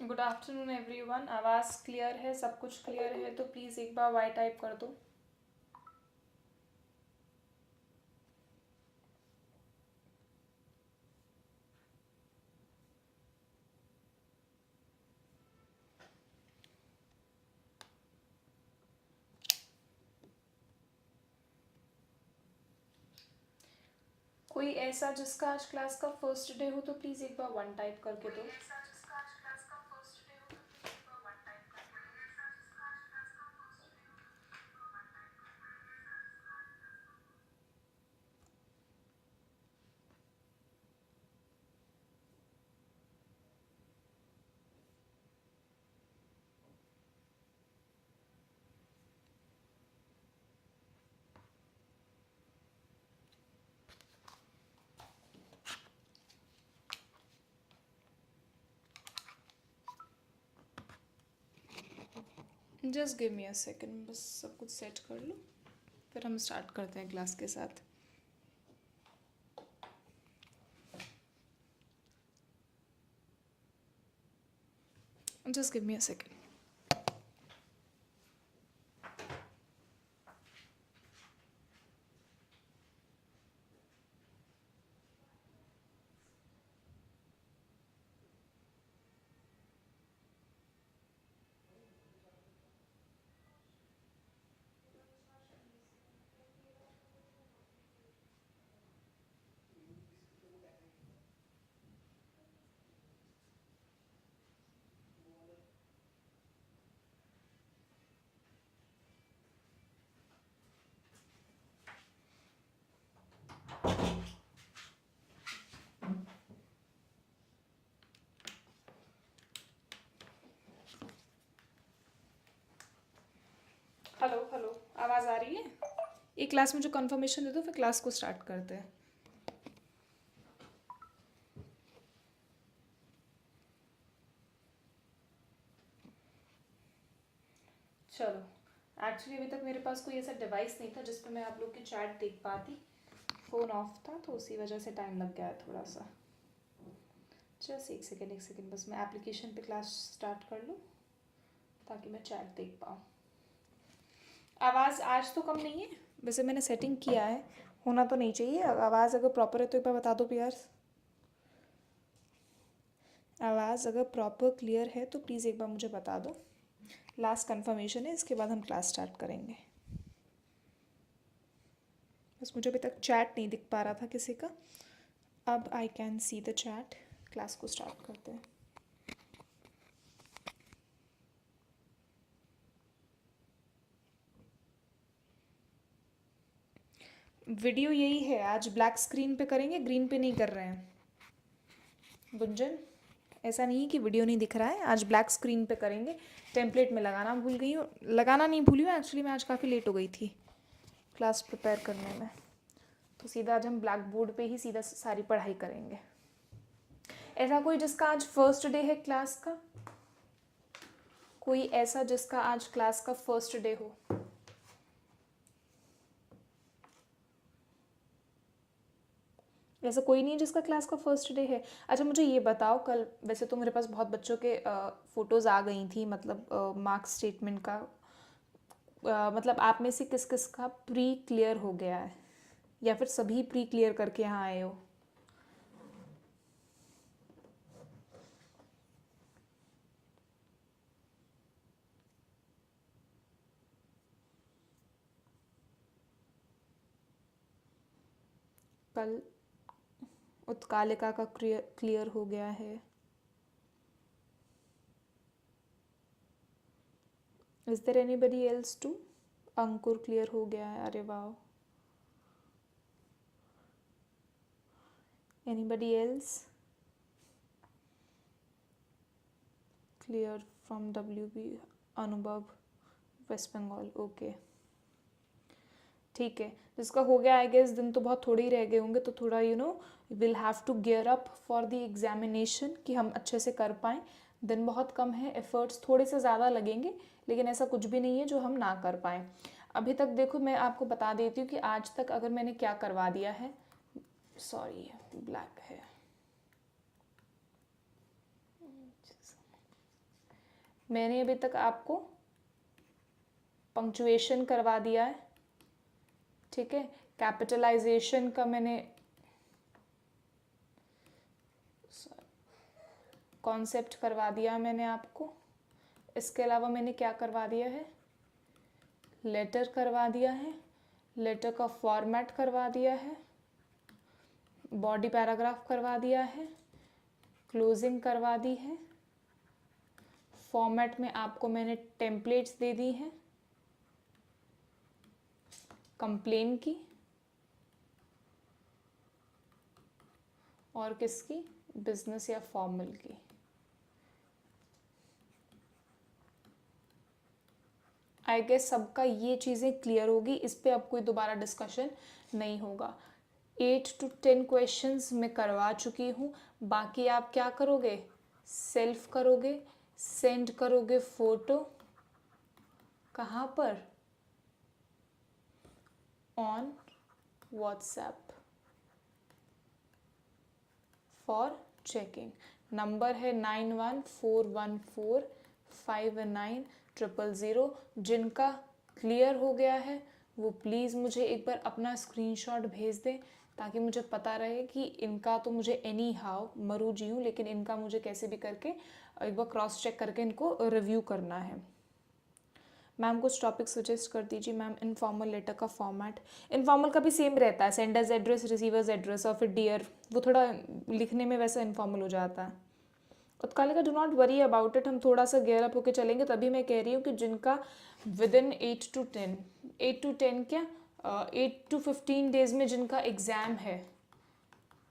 Good afternoon everyone. आवाज़ clear है, सब कुछ क्लियर है तो प्लीज़ एक बार वाई टाइप कर दो। कोई ऐसा जिसका आज क्लास का फर्स्ट डे हो तो प्लीज़ एक बार वन टाइप करके दो। Just give me a second, बस सब कुछ सेट कर लो, फिर हम स्टार्ट करते हैं क्लास के साथ। Just give me a second. Hello hello, आवाज़ आ रही है? एक क्लास में जो कंफर्मेशन दे दो, फिर क्लास को स्टार्ट करते हैं। चलो, एक्चुअली अभी तक मेरे पास कोई ऐसा डिवाइस नहीं था जिस पर मैं आप लोग की चैट देख पाती। फ़ोन ऑफ था तो उसी वजह से टाइम लग गया है थोड़ा सा। जस्ट एक सेकेंड, बस मैं एप्लीकेशन पे क्लास स्टार्ट कर लूँ ताकि मैं चैट देख पाऊँ। आवाज़ आज तो कम नहीं है, वैसे मैंने सेटिंग किया है, होना तो नहीं चाहिए। आवाज़ अगर प्रॉपर है तो एक बार बता दो प्यार। आवाज़ अगर प्रॉपर क्लियर है तो प्लीज़ एक बार मुझे बता दो। लास्ट कंफर्मेशन है, इसके बाद हम क्लास स्टार्ट करेंगे। बस मुझे अभी तक चैट नहीं दिख पा रहा था किसी का, अब I can see the chat. Class को स्टार्ट करते हैं। वीडियो यही है, आज ब्लैक स्क्रीन पे करेंगे, ग्रीन पे नहीं कर रहे हैं। गुंजन, ऐसा नहीं है कि वीडियो नहीं दिख रहा है, आज ब्लैक स्क्रीन पे करेंगे। टेम्पलेट में लगाना भूल गई हूँ, लगाना नहीं भूली हूँ एक्चुअली, मैं आज काफ़ी लेट हो गई थी क्लास प्रिपेयर करने में, तो सीधा आज हम ब्लैक बोर्ड पे ही सीधा सारी पढ़ाई करेंगे। ऐसा कोई जिसका आज फर्स्ट डे है क्लास का? कोई ऐसा जिसका आज क्लास का फर्स्ट डे हो? ऐसा कोई नहीं है जिसका क्लास का फर्स्ट डे है? अच्छा मुझे ये बताओ, कल वैसे तो मेरे पास बहुत बच्चों के फ़ोटोज़ आ गई थी, मतलब मार्क्स स्टेटमेंट का, मतलब आप में से किस किस का प्री क्लियर हो गया है, या फिर सभी प्री क्लियर करके यहाँ आए हो? कल उत्कालिका का क्लियर हो गया है। Is there anybody else too? Ankur clear हो गया है, अरे वाह। Anybody else clear from WB? Anubhav, West Bengal, okay ठीक है। जिसका हो गया आई गेस, दिन तो बहुत थोड़े ही रह गए होंगे, तो थोड़ा will have to gear up for the examination कि हम अच्छे से कर पाएँ। दिन बहुत कम है, एफर्ट्स थोड़े से ज़्यादा लगेंगे, लेकिन ऐसा कुछ भी नहीं है जो हम ना कर पाएँ। अभी तक देखो, मैं आपको बता देती हूँ कि आज तक अगर मैंने क्या करवा दिया है। सॉरी, ब्लैक है। मैंने अभी तक आपको पंक्चुएशन करवा दिया है, ठीक है। कैपिटलाइजेशन का मैंने कॉन्सेप्ट करवा दिया मैंने आपको। इसके अलावा मैंने क्या करवा दिया है, लेटर करवा दिया है, लेटर का फॉर्मेट करवा दिया है, बॉडी पैराग्राफ करवा दिया है, क्लोजिंग करवा दी है, फॉर्मेट में आपको मैंने टेम्पलेट्स दे दी हैं, कंप्लेन की और किसकी, बिजनेस या फॉर्मल की। आई गेस सबका ये चीज़ें क्लियर होगी, इस पे अब कोई दोबारा डिस्कशन नहीं होगा। 8 to 10 क्वेश्चंस मैं करवा चुकी हूँ। बाकी आप क्या करोगे, सेल्फ करोगे, सेंड करोगे फोटो, कहाँ पर, on WhatsApp for checking. Number है 9141459000। जिनका क्लियर हो गया है वो प्लीज़ मुझे एक बार अपना स्क्रीनशॉट भेज दें, ताकि मुझे पता रहे कि इनका तो मुझे एनी हाउ मरू जी हूँ, लेकिन इनका मुझे कैसे भी करके एक बार क्रॉस चेक करके इनको रिव्यू करना है। मैम कुछ टॉपिक सजेस्ट कर दीजिए। मैम इनफॉर्मल लेटर का फॉर्मेट, इनफॉर्मल का भी सेम रहता है, सेंडर्स एड्रेस, रिसीवर्स एड्रेस और फिर डियर, वो थोड़ा लिखने में वैसा इनफॉर्मल हो जाता है। Utkalika do not worry about it, हम थोड़ा सा गेयर अप होकर चलेंगे। तभी मैं कह रही हूँ कि जिनका विद इन 8 to 10 क्या 8 to 15 डेज में जिनका एग्ज़ाम है,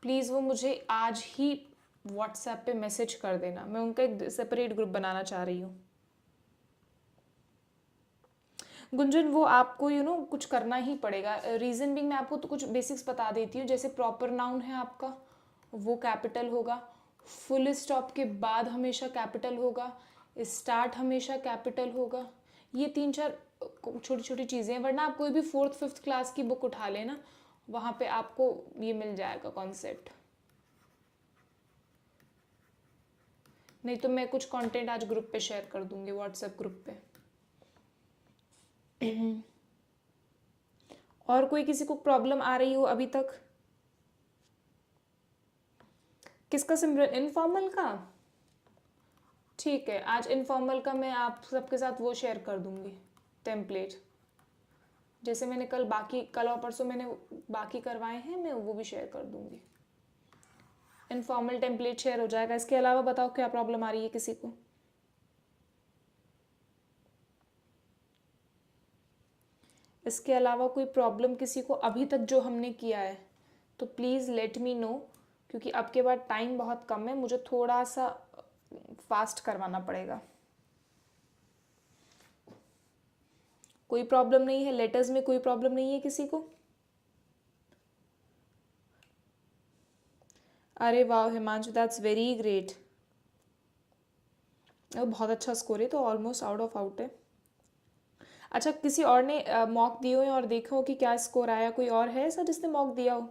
प्लीज़ वो मुझे आज ही व्हाट्सएप पे मैसेज कर देना। मैं उनका एक सेपरेट ग्रुप बनाना चाह रही हूँ। गुंजन वो आपको कुछ करना ही पड़ेगा। रीज़न भी मैं आपको तो कुछ बेसिक्स बता देती हूँ। जैसे प्रॉपर नाउन है आपका, वो कैपिटल होगा, फुल स्टॉप के बाद हमेशा कैपिटल होगा, स्टार्ट हमेशा कैपिटल होगा। ये 3-4 छोटी छोटी चीज़ें हैं, वरना आप कोई भी 4th 5th क्लास की बुक उठा लेना, वहाँ पे आपको ये मिल जाएगा कॉन्सेप्ट। नहीं तो मैं कुछ कंटेंट आज ग्रुप पे शेयर कर दूंगी, व्हाट्सएप ग्रुप पे। और कोई किसी को प्रॉब्लम आ रही हो अभी तक? किसका सिमरन, इनफॉर्मल का? ठीक है, आज इनफॉर्मल का मैं आप सबके साथ वो शेयर कर दूंगी टेम्पलेट, जैसे मैंने कल और परसों मैंने बाकी करवाए हैं, मैं वो भी शेयर कर दूंगी। इनफॉर्मल टेम्पलेट शेयर हो जाएगा। इसके अलावा बताओ क्या प्रॉब्लम आ रही है किसी को? इसके अलावा कोई प्रॉब्लम किसी को अभी तक जो हमने किया है तो प्लीज़ लेट मी नो, क्योंकि अब के बाद टाइम बहुत कम है, मुझे थोड़ा सा फास्ट करवाना पड़ेगा। कोई प्रॉब्लम नहीं है, लेटर्स में कोई प्रॉब्लम नहीं है किसी को? अरे वाह हिमांशु, दैट्स वेरी ग्रेट, बहुत अच्छा स्कोर है, तो ऑलमोस्ट आउट ऑफ आउट है। अच्छा, किसी और ने मॉक दिए हो और देखा हो कि क्या स्कोर आया? कोई और है ऐसा जिसने मॉक दिया हो?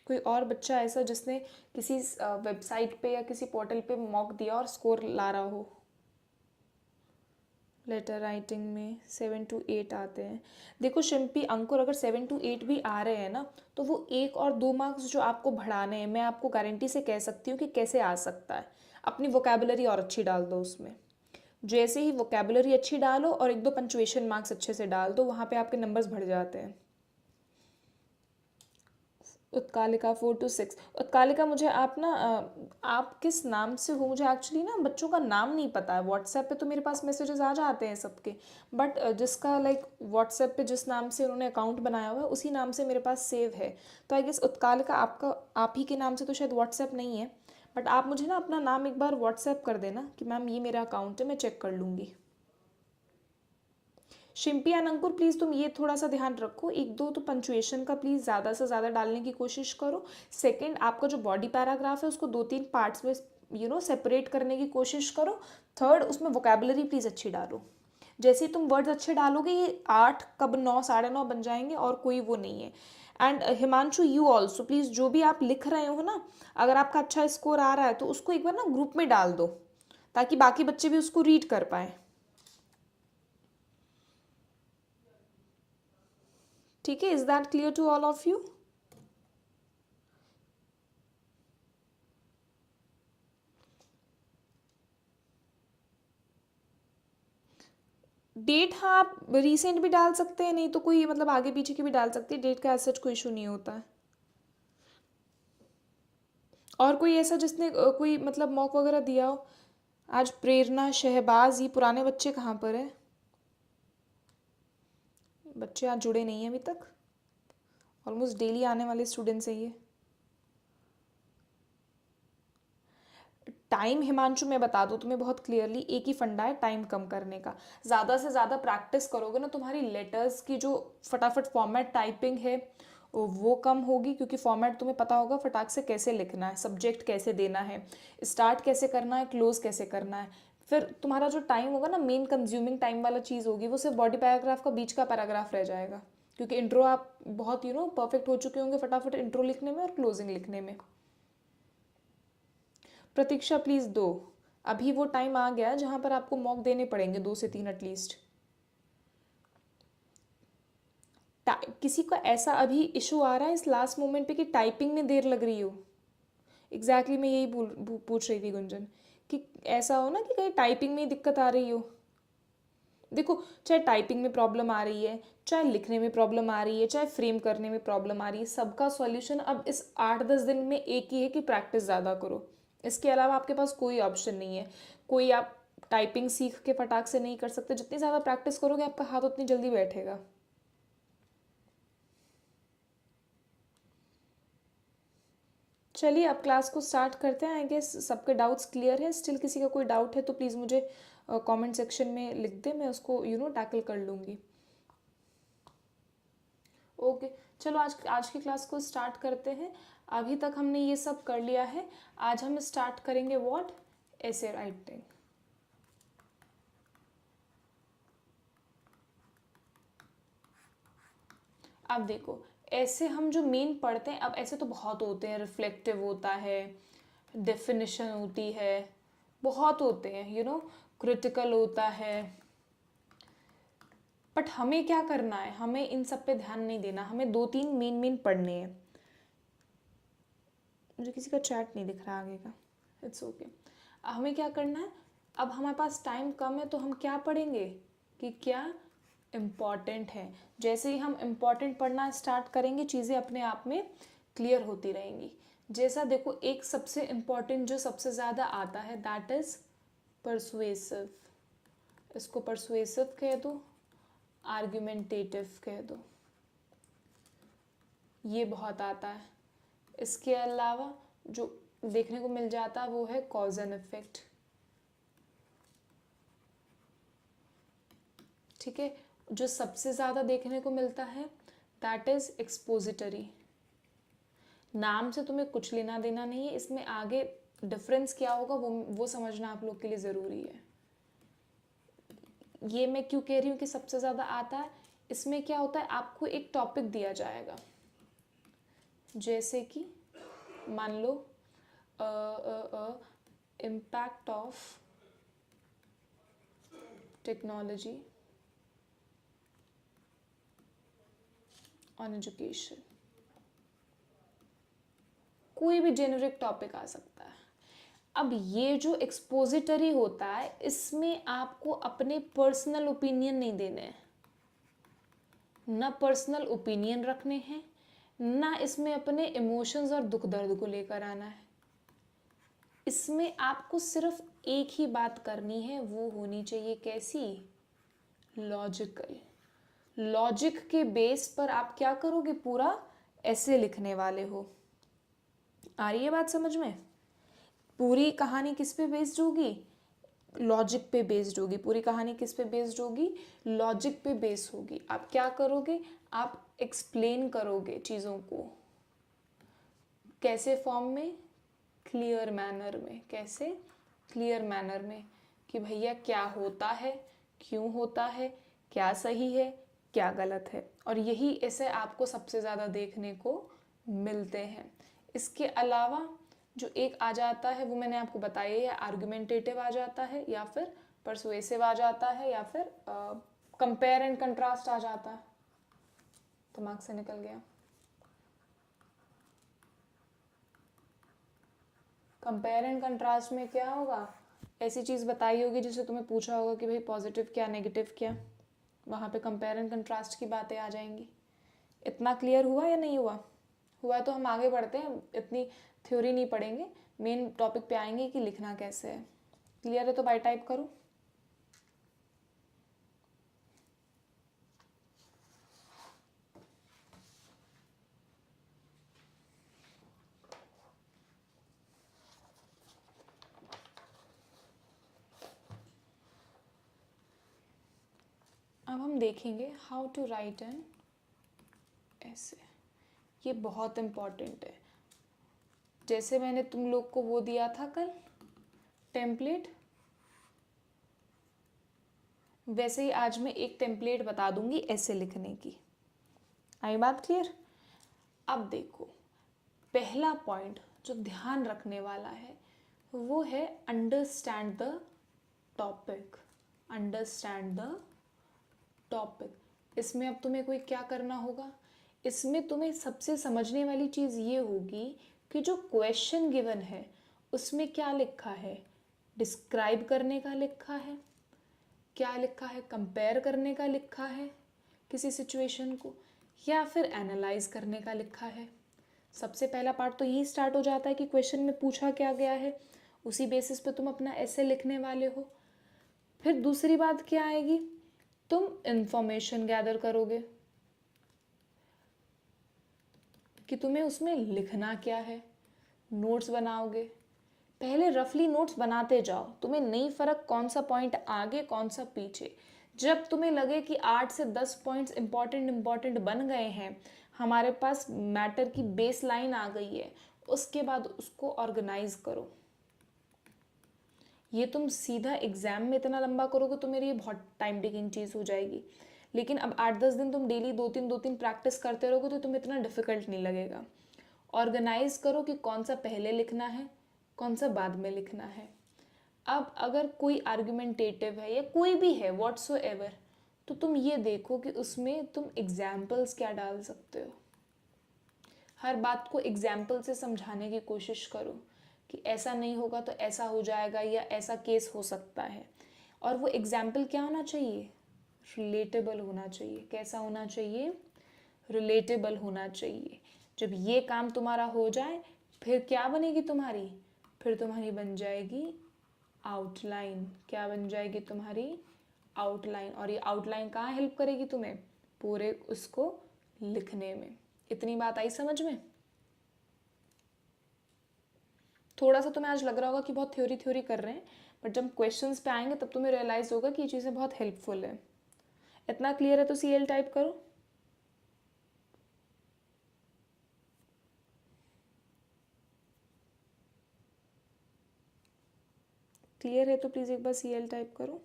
कोई और बच्चा ऐसा जिसने किसी वेबसाइट पे या किसी पोर्टल पे मॉक दिया और स्कोर ला रहा हो? लेटर राइटिंग में 7 to 8 आते हैं। देखो शिल्पी, अंकुर, अगर 7 to 8 भी आ रहे हैं ना, तो वो 1 और 2 मार्क्स जो आपको बढ़ाने हैं, मैं आपको गारंटी से कह सकती हूँ कि कैसे आ सकता है। अपनी वोकेबुलरी और अच्छी डाल दो उसमें। जैसे ही वोकेबुलरी अच्छी डालो और 1-2 पंचुएशन मार्क्स अच्छे से डाल दो, वहाँ पे आपके नंबर्स बढ़ जाते हैं। उत्कालिका 4 to 6। उत्कालिका, मुझे आप ना आप किस नाम से हो? मुझे एक्चुअली ना बच्चों का नाम नहीं पता है। व्हाट्सएप पे तो मेरे पास मैसेजेस आ जाते हैं सबके, बट जिसका लाइक व्हाट्सएप पे जिस नाम से उन्होंने अकाउंट बनाया हुआ है उसी नाम से मेरे पास सेव है। तो आई गेस उत्कालिका आपका आप ही के नाम से तो शायद व्हाट्सएप नहीं है, बट आप मुझे ना अपना नाम एक बार व्हाट्सएप कर देना कि मैम ये मेरा अकाउंट है, मैं चेक कर लूँगी। शिम्पी एंड अंकुर, प्लीज़ तुम ये थोड़ा सा ध्यान रखो, 1-2 तो पंचुएशन का प्लीज़ ज़्यादा से ज़्यादा डालने की कोशिश करो। सेकंड, आपका जो बॉडी पैराग्राफ है उसको 2-3 पार्ट्स में सेपरेट करने की कोशिश करो। थर्ड, उसमें वोकेबुलरी प्लीज़ अच्छी डालो। जैसे ही तुम वर्ड्स अच्छे डालोगे ये 8 कब 9 9:30 बन जाएंगे और कोई वो नहीं है। And Himanshu you also please, जो भी आप लिख रहे हो ना, अगर आपका अच्छा स्कोर आ रहा है तो उसको एक बार ना ग्रुप में डाल दो ताकि बाकी बच्चे भी उसको रीड कर पाए। ठीक है, is that clear to all of you? डेट हाँ आप रिसेंट भी डाल सकते हैं, नहीं तो कोई मतलब आगे पीछे की भी डाल सकते हैं, डेट का ऐसा कोई इशू नहीं होता है। और कोई ऐसा जिसने कोई मतलब मॉक वगैरह दिया हो? आज प्रेरणा, शहबाज, ये पुराने बच्चे कहाँ पर है? बच्चे आज जुड़े नहीं हैं अभी तक, ऑलमोस्ट डेली आने वाले स्टूडेंट्स हैं ये। टाइम हिमांशु मैं बता दूँ तुम्हें बहुत क्लियरली, एक ही फंडा है टाइम कम करने का। ज़्यादा से ज़्यादा प्रैक्टिस करोगे ना, तुम्हारी लेटर्स की जो फटाफट फॉर्मेट टाइपिंग है वो कम होगी, क्योंकि फॉर्मेट तुम्हें पता होगा फटाक से कैसे लिखना है, सब्जेक्ट कैसे देना है, स्टार्ट कैसे करना है, क्लोज कैसे करना है। फिर तुम्हारा जो टाइम होगा ना, मेन कंज्यूमिंग टाइम वाला चीज़ होगी वो सिर्फ बॉडी पैराग्राफ का बीच का पैराग्राफ रह जाएगा, क्योंकि इंट्रो आप बहुत परफेक्ट हो चुके होंगे फटाफट इंट्रो लिखने में और क्लोजिंग लिखने में। प्रतीक्षा प्लीज़ दो, अभी वो टाइम आ गया जहाँ पर आपको मॉक देने पड़ेंगे 2 से 3 एटलीस्ट। किसी का ऐसा अभी इशू आ रहा है इस लास्ट मोमेंट पे कि टाइपिंग में देर लग रही हो? एग्जैक्टली मैं यही पूछ रही थी गुंजन, कि ऐसा हो ना कि कहीं टाइपिंग में ही दिक्कत आ रही हो। देखो, चाहे टाइपिंग में प्रॉब्लम आ रही है, चाहे लिखने में प्रॉब्लम आ रही है, चाहे फ्रेम करने में प्रॉब्लम आ रही है, सबका सॉल्यूशन अब इस 8-10 दिन में एक ही है कि प्रैक्टिस ज़्यादा करो। इसके अलावा आपके पास कोई ऑप्शन नहीं है। कोई आप टाइपिंग सीख के फटाक से नहीं कर सकते, जितनी ज़्यादा प्रैक्टिस करोगे आपका हाथ उतनी जल्दी बैठेगा। चलिए अब क्लास को स्टार्ट करते हैं। आई गेस सबके डाउट्स क्लियर है। स्टिल किसी का कोई डाउट है तो प्लीज़ मुझे कमेंट सेक्शन में लिख दे, मैं उसको टैकल कर लूँगी। ओके, चलो आज आज की क्लास को स्टार्ट करते हैं। अभी तक हमने ये सब कर लिया है, आज हम स्टार्ट करेंगे व्हाट, ऐसे राइटिंग। अब देखो, ऐसे हम जो मेन पढ़ते हैं, अब ऐसे तो बहुत होते हैं, रिफ्लेक्टिव होता है, डेफिनेशन होती है, बहुत होते हैं, क्रिटिकल होता है। बट हमें क्या करना है, हमें इन सब पे ध्यान नहीं देना, हमें 2-3 मेन मेन पढ़ने हैं। मुझे किसी का चैट नहीं दिख रहा आगे का, इट्स ओके। हमें क्या करना है, अब हमारे पास टाइम कम है तो हम क्या पढ़ेंगे कि क्या इम्पॉर्टेंट है। जैसे ही हम इम्पॉर्टेंट पढ़ना स्टार्ट करेंगे, चीज़ें अपने आप में क्लियर होती रहेंगी। जैसा देखो, एक सबसे इम्पॉर्टेंट जो सबसे ज़्यादा आता है दैट इज़ परसुएसिव। इसको परसुएसिव कह दो, आर्ग्यूमेंटेटिव कह दो, ये बहुत आता है। इसके अलावा जो देखने को मिल जाता है वो है कॉज एंड इफेक्ट। ठीक है, जो सबसे ज़्यादा देखने को मिलता है दैट इज़ एक्सपोजिटरी। नाम से तुम्हें कुछ लेना देना नहीं है, इसमें आगे डिफरेंस क्या होगा वो समझना आप लोग के लिए ज़रूरी है। ये मैं क्यों कह रही हूँ कि सबसे ज़्यादा आता है, इसमें क्या होता है, आपको एक टॉपिक दिया जाएगा, जैसे कि मान low impact of technology on education, कोई भी जेनरिक टॉपिक आ सकता है। अब ये जो एक्सपोजिटरी होता है, इसमें आपको अपने पर्सनल ओपिनियन नहीं देने हैं, ना पर्सनल ओपिनियन रखने हैं, ना इसमें अपने इमोशंस और दुख दर्द को लेकर आना है। इसमें आपको सिर्फ एक ही बात करनी है, वो होनी चाहिए कैसी, लॉजिकल। लॉजिक के बेस पर आप क्या करोगे, पूरा ऐसे लिखने वाले हो। आ रही है बात समझ में? पूरी कहानी किस पे बेस्ड होगी, लॉजिक पे बेस्ड होगी। पूरी कहानी किस पे बेस्ड होगी, लॉजिक पे बेस्ड होगी। आप क्या करोगे, आप एक्सप्लेन करोगे चीज़ों को, कैसे फॉर्म में, क्लियर मैनर में। कैसे, क्लियर मैनर में, कि भैया क्या होता है, क्यों होता है, क्या सही है, क्या गलत है, और यही ऐसे आपको सबसे ज़्यादा देखने को मिलते हैं। इसके अलावा जो एक आ जाता है वो मैंने आपको बताया है, आर्गुमेंटेटिव आ जाता है, या फिर परसुएसिव आ जाता है, या फिर कंपेयर एंड कंट्रास्ट आ जाता है। दिमाग से निकल गया। कंपेयर एंड कंट्रास्ट में क्या होगा, ऐसी चीज़ बताई होगी जिसे तुम्हें पूछा होगा कि भाई पॉजिटिव क्या नेगेटिव क्या, वहाँ पे कंपेयर एंड कंट्रास्ट की बातें आ जाएंगी। इतना क्लियर हुआ या नहीं हुआ? हुआ तो हम आगे बढ़ते हैं, इतनी थ्योरी नहीं पढ़ेंगे, मेन टॉपिक पे आएंगे कि लिखना कैसे है। क्लियर है तो बाय टाइप करूँ। अब हम देखेंगे हाउ टू राइट एन ऐसे। ये बहुत इम्पॉर्टेंट है। जैसे मैंने तुम लोग को वो दिया था कल टेम्पलेट, वैसे ही आज मैं एक टेम्पलेट बता दूंगी ऐसे लिखने की। आई बात क्लियर? अब देखो, पहला पॉइंट जो ध्यान रखने वाला है वो है understand the topic. Understand the topic. इसमें अब तुम्हें कोई क्या करना होगा, इसमें तुम्हें सबसे समझने वाली चीज़ ये होगी कि जो क्वेश्चन गिवन है उसमें क्या लिखा है, डिस्क्राइब करने का लिखा है, क्या लिखा है, कंपेयर करने का लिखा है किसी सिचुएशन को, या फिर एनालाइज करने का लिखा है। सबसे पहला पार्ट तो यही स्टार्ट हो जाता है कि क्वेश्चन में पूछा क्या गया है, उसी बेसिस पे तुम अपना ऐसे लिखने वाले हो। फिर दूसरी बात क्या आएगी, तुम इंफॉर्मेशन गैदर करोगे कि तुम्हें उसमें लिखना क्या है, नोट्स बनाओगे। पहले रफली नोट्स बनाते जाओ, तुम्हें नहीं फर्क कौन सा पॉइंट आगे कौन सा पीछे। जब तुम्हें लगे कि 8 से 10 पॉइंट्स इंपॉर्टेंट बन गए हैं, हमारे पास मैटर की बेस लाइन आ गई है, उसके बाद उसको ऑर्गेनाइज करो। ये तुम सीधा एग्जाम में इतना लंबा करोगे तो मेरी ये बहुत टाइम टेकिंग चीज़ हो जाएगी। लेकिन अब 8-10 दिन तुम डेली 2-3 प्रैक्टिस करते रहोगे तो तुम्हें इतना डिफिकल्ट नहीं लगेगा। ऑर्गेनाइज करो कि कौन सा पहले लिखना है, कौन सा बाद में लिखना है। अब अगर कोई आर्गुमेंटेटिव है या कोई भी है व्हाट्सोएवर, तो तुम ये देखो कि उसमें तुम एग्जाम्पल्स क्या डाल सकते हो। हर बात को एग्जाम्पल से समझाने की कोशिश करो कि ऐसा नहीं होगा तो ऐसा हो जाएगा या ऐसा केस हो सकता है। और वो एग्जाम्पल क्या होना चाहिए, रिलेटेबल होना चाहिए। कैसा होना चाहिए, रिलेटेबल होना चाहिए। जब ये काम तुम्हारा हो जाए फिर क्या बनेगी तुम्हारी, फिर तुम्हारी बन जाएगी आउटलाइन। क्या बन जाएगी तुम्हारी, आउटलाइन। और ये आउटलाइन कहाँ हेल्प करेगी तुम्हें, पूरे उसको लिखने में। इतनी बात आई समझ में? थोड़ा सा तुम्हें आज लग रहा होगा कि बहुत थ्योरी थ्योरी कर रहे हैं, बट जब क्वेश्चंस पे आएंगे तब तुम्हें रियलाइज होगा कि ये चीज़ें बहुत हेल्पफुल है। इतना क्लियर है तो CL टाइप करो। क्लियर है तो प्लीज़ एक बार CL टाइप करो।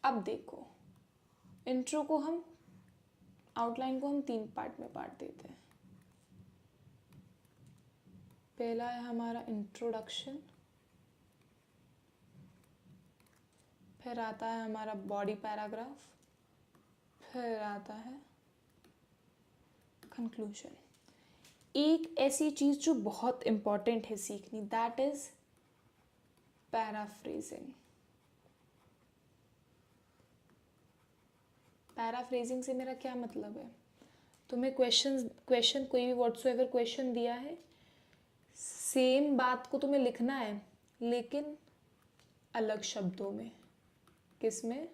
अब देखो, इंट्रो को हम, आउटलाइन को हम 3 पार्ट में बांट देते हैं। पहला है हमारा इंट्रोडक्शन, फिर आता है हमारा बॉडी पैराग्राफ, फिर आता है कंक्लूजन। एक ऐसी चीज़ जो बहुत इम्पॉर्टेंट है सीखनी, दैट इज़ पैराफ्रेजिंग। पैराफ्रेजिंग से मेरा क्या मतलब है, तुम्हें क्वेश्चन कोई भी व्हाट्सोएवर क्वेश्चन दिया है, सेम बात को तुम्हें लिखना है लेकिन अलग शब्दों में। किस में,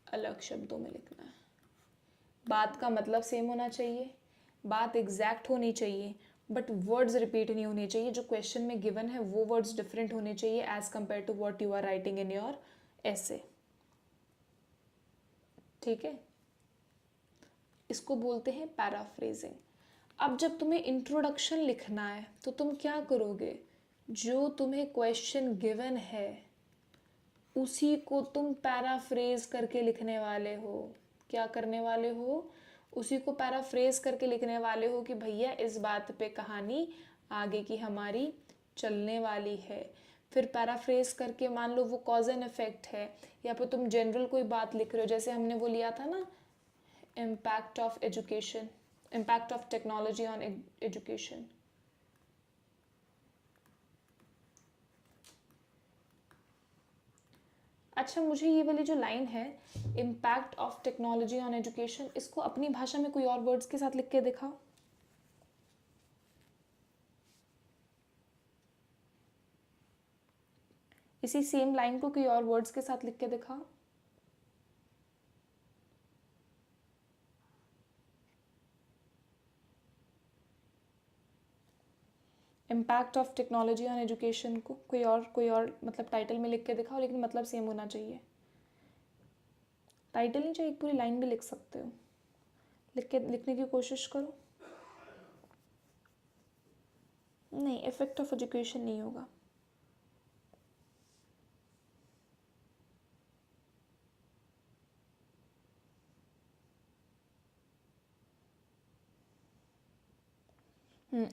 अलग शब्दों में लिखना है। बात का मतलब सेम होना चाहिए, बात एग्जैक्ट होनी चाहिए, बट वर्ड्स रिपीट नहीं होने चाहिए। जो क्वेश्चन में गिवन है वो वर्ड्स डिफरेंट होने चाहिए as compared to what you are writing in your essay. ठीक है, इसको बोलते हैं पैराफ्रेजिंग। अब जब तुम्हें इंट्रोडक्शन लिखना है तो तुम क्या करोगे, जो तुम्हें क्वेश्चन गिवन है उसी को तुम पैराफ्रेज करके लिखने वाले हो। क्या करने वाले हो? उसी को पैराफ्रेज करके लिखने वाले हो कि भैया इस बात पे कहानी आगे की हमारी चलने वाली है। फिर पैराफ्रेज करके मान लो वो कॉज एंड इफेक्ट है, या फिर तुम जनरल कोई बात लिख रहे हो, जैसे हमने वो लिया था ना, impact of education, impact of technology on education. अच्छा, मुझे ये वाली जो लाइन है, impact of technology on education, इसको अपनी भाषा में कोई और वर्ड्स के साथ लिख के दिखाओ। इसी सेम लाइन को कोई और वर्ड्स के साथ लिख के दिखाओ। Impact of technology on education को कोई और मतलब टाइटल में लिख के दिखाओ, लेकिन मतलब सेम होना चाहिए। टाइटल नहीं चाहिए, एक पूरी लाइन भी लिख सकते हो, लिखने की कोशिश करो। नहीं, इफेक्ट ऑफ एजुकेशन नहीं होगा।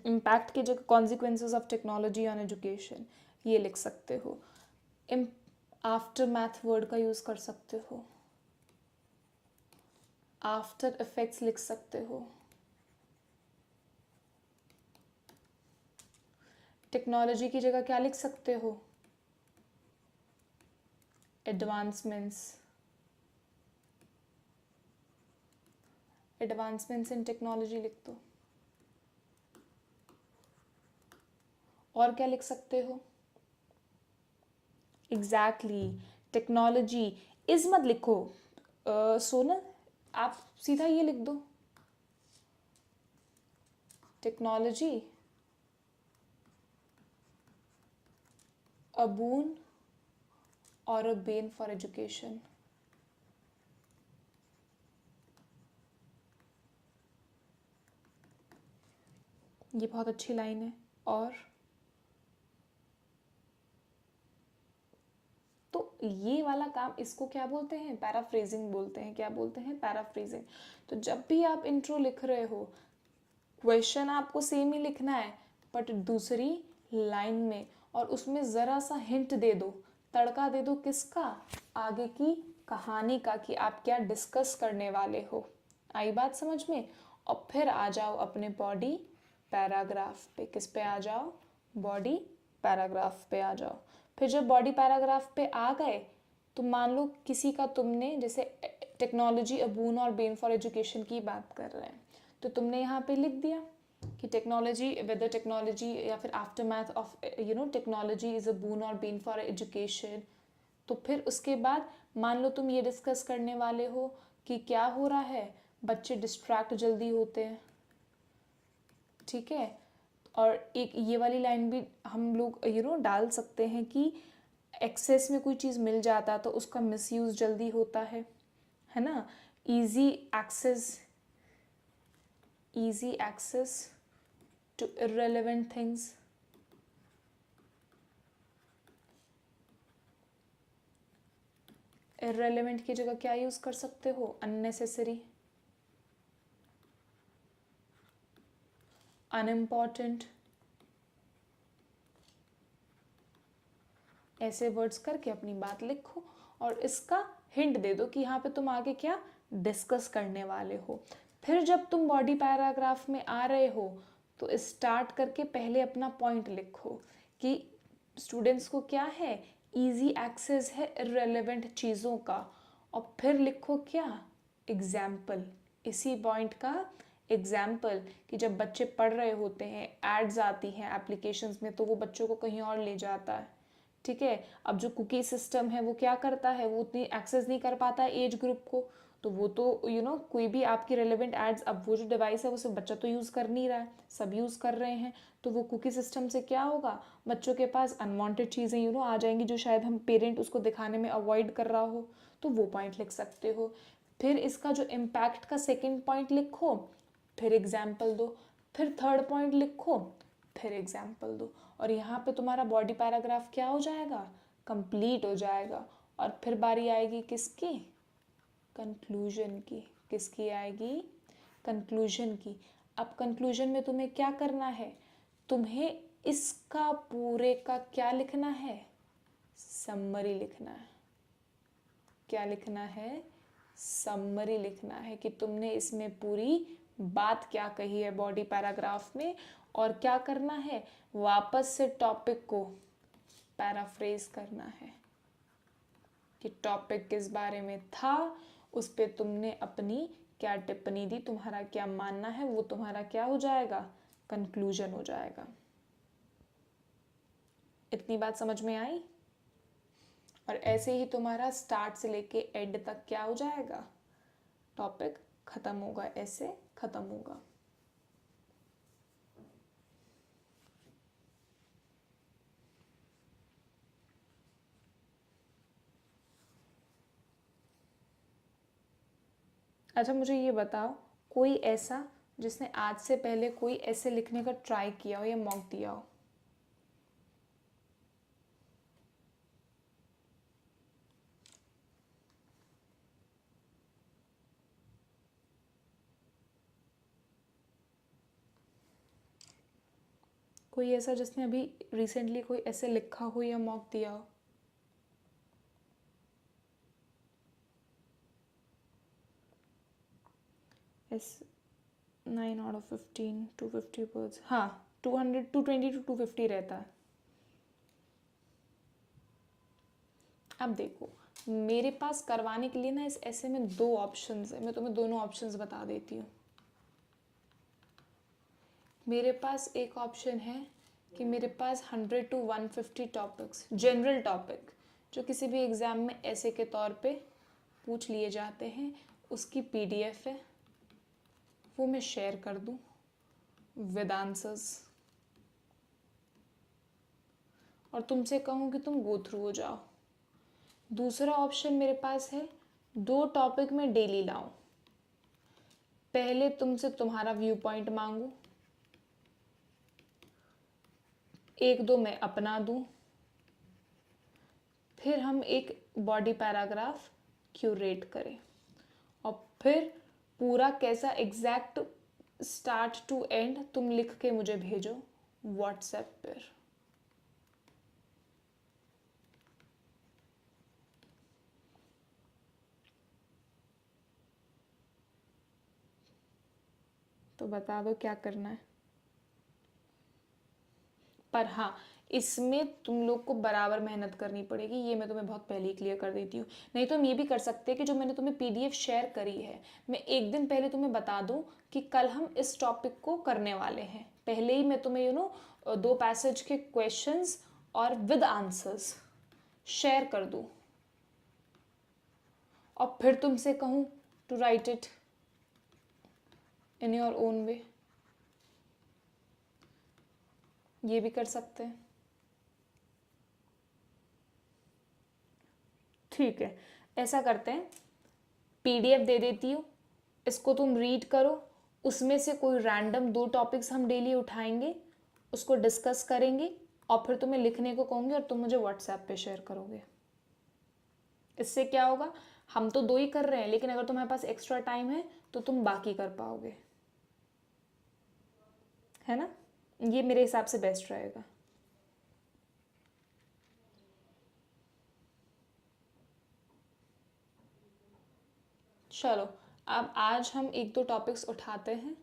इम्पैक्ट की जगह consequences of technology on education ये लिख सकते हो। आफ्टर मैथ वर्ड का यूज़ कर सकते हो। आफ्टर इफेक्ट्स लिख सकते हो। टेक्नोलॉजी की जगह क्या लिख सकते हो? एडवांसमेंट्स, एडवांसमेंट्स इन टेक्नोलॉजी लिख दो। और क्या लिख सकते हो? एग्जैक्टली, टेक्नोलॉजी इज मत लिखो सोनल, आप सीधा ये लिख दो, टेक्नोलॉजी अ बून और अ बेन फॉर एजुकेशन। ये बहुत अच्छी लाइन है। और तो ये वाला काम, इसको क्या बोलते हैं? पैराफ्रेजिंग बोलते हैं। क्या बोलते हैं? पैराफ्रेजिंग। तो जब भी आप इंट्रो लिख रहे हो, क्वेश्चन आपको सेम ही लिखना है बट दूसरी लाइन में, और उसमें ज़रा सा हिंट दे दो, तड़का दे दो, किसका? आगे की कहानी का, कि आप क्या डिस्कस करने वाले हो। आई बात समझ में? और फिर आ जाओ अपने बॉडी पैराग्राफ पे। किस पे आ जाओ? बॉडी पैराग्राफ पे आ जाओ। फिर जब बॉडी पैराग्राफ पे आ गए तो मान लो किसी का तुमने, जैसे टेक्नोलॉजी अ बून और बेन फॉर एजुकेशन की बात कर रहे हैं, तो तुमने यहाँ पे लिख दिया कि टेक्नोलॉजी, वेदर टेक्नोलॉजी या फिर aftermath of technology is a boon और बेन फॉर एजुकेशन। तो फिर उसके बाद मान लो तुम ये डिस्कस करने वाले हो कि क्या हो रहा है, बच्चे डिस्ट्रैक्ट जल्दी होते हैं, ठीक है। और एक ये वाली लाइन भी हम लोग डाल सकते हैं कि एक्सेस में कोई चीज़ मिल जाता तो उसका मिसयूज़ जल्दी होता है ना। Easy access to irrelevant things. Irrelevant की जगह क्या यूज़ कर सकते हो? अननेसेसरी, अनइम्पॉर्टेंट, ऐसे वर्ड्स करके अपनी बात लिखो और इसका हिंट दे दो कि यहाँ पे तुम आगे क्या डिस्कस करने वाले हो। फिर जब तुम बॉडी पैराग्राफ में आ रहे हो तो स्टार्ट करके पहले अपना पॉइंट लिखो कि स्टूडेंट्स को क्या है, इजी एक्सेस है इररेलेवेंट चीज़ों का। और फिर लिखो क्या? एग्जाम्पल, इसी पॉइंट का एग्जाम्पल, कि जब बच्चे पढ़ रहे होते हैं, एड्स आती हैं एप्लीकेशंस में, तो वो बच्चों को कहीं और ले जाता है, ठीक है। अब जो कुकी सिस्टम है वो क्या करता है, वो उतनी एक्सेस नहीं कर पाता है एज ग्रुप को, तो वो तो कोई भी आपकी रेलेवेंट एड्स, अब वो जो डिवाइस है वो सिर्फ बच्चा तो यूज़ कर नहीं रहा है, सब यूज़ कर रहे हैं, तो वो कुकी सिस्टम से क्या होगा, बच्चों के पास अनवांटेड चीज़ें आ जाएंगी जो शायद हम पेरेंट उसको दिखाने में अवॉइड कर रहा हो, तो वो पॉइंट लिख सकते हो। फिर इसका जो इम्पैक्ट का सेकेंड पॉइंट लिखो, फिर एग्जाम्पल दो, फिर थर्ड पॉइंट लिखो, फिर एग्जाम्पल दो, और यहाँ पे तुम्हारा बॉडी पैराग्राफ क्या हो जाएगा? कंप्लीट हो जाएगा। और फिर बारी आएगी किसकी, कंक्लूजन की। किसकी आएगी, कंक्लूजन की। अब कंक्लूजन में तुम्हें क्या करना है, तुम्हें इसका पूरे का क्या लिखना है, समरी लिखना है। क्या लिखना है, समरी लिखना है कि तुमने इसमें पूरी बात क्या कही है बॉडी पैराग्राफ में, और क्या करना है, वापस से टॉपिक को पैराफ्रेज करना है कि टॉपिक किस बारे में था, उस पे तुमने अपनी क्या टिप्पणी दी, तुम्हारा क्या मानना है, वो तुम्हारा क्या हो जाएगा, कंक्लूजन हो जाएगा। इतनी बात समझ में आई। और ऐसे ही तुम्हारा स्टार्ट से लेके एंड तक क्या हो जाएगा, टॉपिक खत्म होगा, ऐसे खत्म होगा। अच्छा मुझे ये बताओ, कोई ऐसा जिसने आज से पहले कोई ऐसे लिखने का ट्राई किया हो या मॉक दिया हो। कोई ऐसा जिसने अभी रिसेंटली कोई ऐसे लिखा हो या मॉक दिया हो। एस 9/15 250 वर्ड्स, हाँ 200 220 to 250 रहता है। अब देखो मेरे पास करवाने के लिए ना इस ऐसे में दो ऑप्शंस है, मैं तुम्हें दोनों ऑप्शंस बता देती हूँ। मेरे पास एक ऑप्शन है कि मेरे पास 100 to 150 टॉपिक्स, जनरल टॉपिक जो किसी भी एग्ज़ाम में ऐसे के तौर पे पूछ लिए जाते हैं, उसकी पीडीएफ है, वो मैं शेयर कर दूँ विद आंसर्स, और तुमसे कहूँ कि तुम गो थ्रू हो जाओ। दूसरा ऑप्शन मेरे पास है, दो टॉपिक में डेली लाऊं, पहले तुमसे तुम्हारा व्यू पॉइंट मांगू, एक दो मैं अपना दूं, फिर हम एक बॉडी पैराग्राफ क्यूरेट करें, और फिर पूरा कैसा एग्जैक्ट स्टार्ट टू एंड तुम लिख के मुझे भेजो व्हाट्सएप पर। तो बता दो क्या करना है। पर हाँ इसमें तुम लोग को बराबर मेहनत करनी पड़ेगी, ये मैं तुम्हें बहुत पहले ही क्लियर कर देती हूँ। नहीं तो हम ये भी कर सकते हैं कि जो मैंने तुम्हें पीडीएफ शेयर करी है, मैं एक दिन पहले तुम्हें बता दूँ कि कल हम इस टॉपिक को करने वाले हैं, पहले ही मैं तुम्हें दो पैसेज के क्वेश्चंस और विद आंसर्स शेयर कर दूँ, और फिर तुमसे कहूँ to write it in your own way. ये भी कर सकते हैं। ठीक है ऐसा करते हैं, पीडीएफ दे देती हूँ, इसको तुम रीड करो, उसमें से कोई रैंडम दो टॉपिक्स हम डेली उठाएंगे, उसको डिस्कस करेंगे, और फिर तुम्हें लिखने को कहूँगी और तुम मुझे व्हाट्सएप पे शेयर करोगे। इससे क्या होगा, हम तो दो ही कर रहे हैं, लेकिन अगर तुम्हारे पास एक्स्ट्रा टाइम है तो तुम बाकी कर पाओगे, है ना। ये मेरे हिसाब से बेस्ट रहेगा। चलो अब आज हम एक दो टॉपिक्स उठाते हैं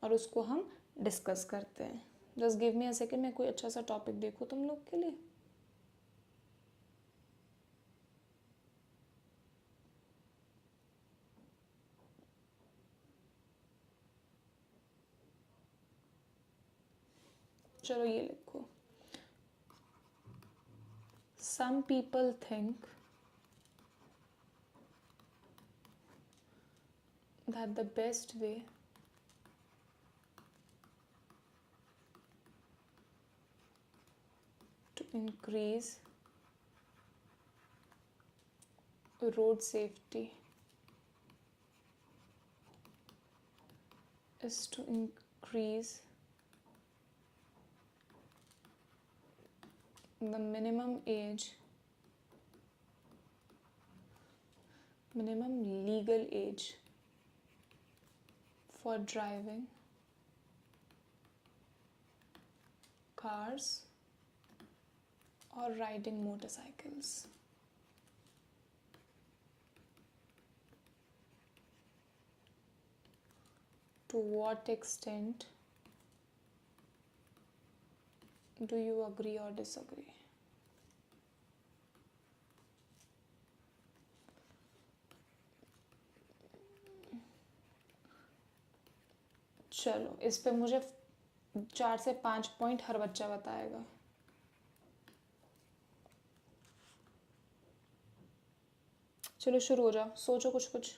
और उसको हम डिस्कस करते हैं। Just give me a second, मैं कोई अच्छा सा टॉपिक देखूँ तुम लोग के लिए। चलो ये लिखो, some people think that the best way to increase road safety is to increase the minimum age minimum legal age for driving cars or riding motorcycles. To what extent do you agree or disagree? चलो, इस पे मुझे 4 से 5 point हर बच्चा बताएगा. चलो शुरू हो जाओ, सोचो कुछ कुछ.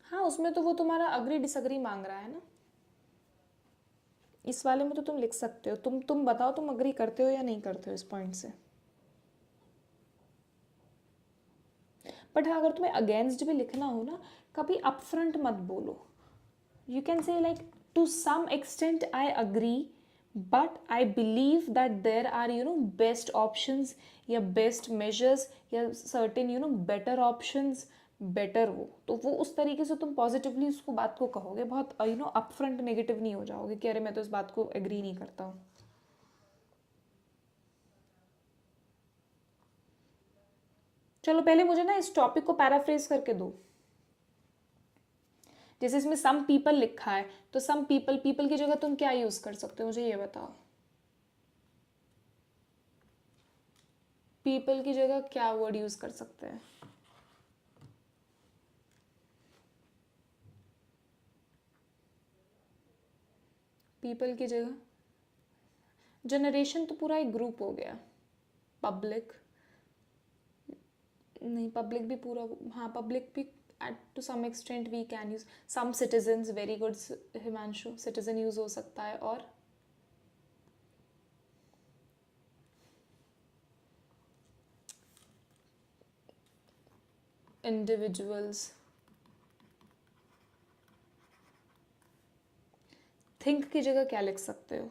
हाँ, उसमें तो वो तुम्हारा अग्री डिसअग्री मांग रहा है ना. इस वाले में तो तुम लिख सकते हो. तुम बताओ, तुम अग्री करते हो या नहीं करते हो इस पॉइंट से. बट हाँ, अगर तुम्हें अगेंस्ट भी लिखना हो ना, कभी अपफ्रंट मत बोलो. You can say like, to some extent I agree, but I believe that there are best options या बेस्ट मेजर्स या सर्टेन बेटर ऑप्शंस. बेटर वो तो वो उस तरीके से तुम पॉजिटिवली उसको बात को कहोगे. बहुत अपफ्रंट नेगेटिव नहीं हो जाओगे कि अरे मैं तो इस बात को एग्री नहीं करता हूँ. चलो पहले मुझे ना इस टॉपिक को पैराफ्रेज करके दो. जैसे इसमें सम पीपल लिखा है, तो सम पीपल पीपल की जगह तुम क्या यूज कर सकते हो, मुझे ये बताओ. पीपल की जगह क्या वर्ड यूज कर सकते हैं. पीपल की जगह जनरेशन तो पूरा एक ग्रुप हो गया. पब्लिक नहीं, पब्लिक भी पूरा. हाँ, पब्लिक भी at to some extent we can use. Some citizens, very good Himanshu, citizen use हो सकता है. और इंडिविजुअल्स. थिंक की जगह क्या लिख सकते हो.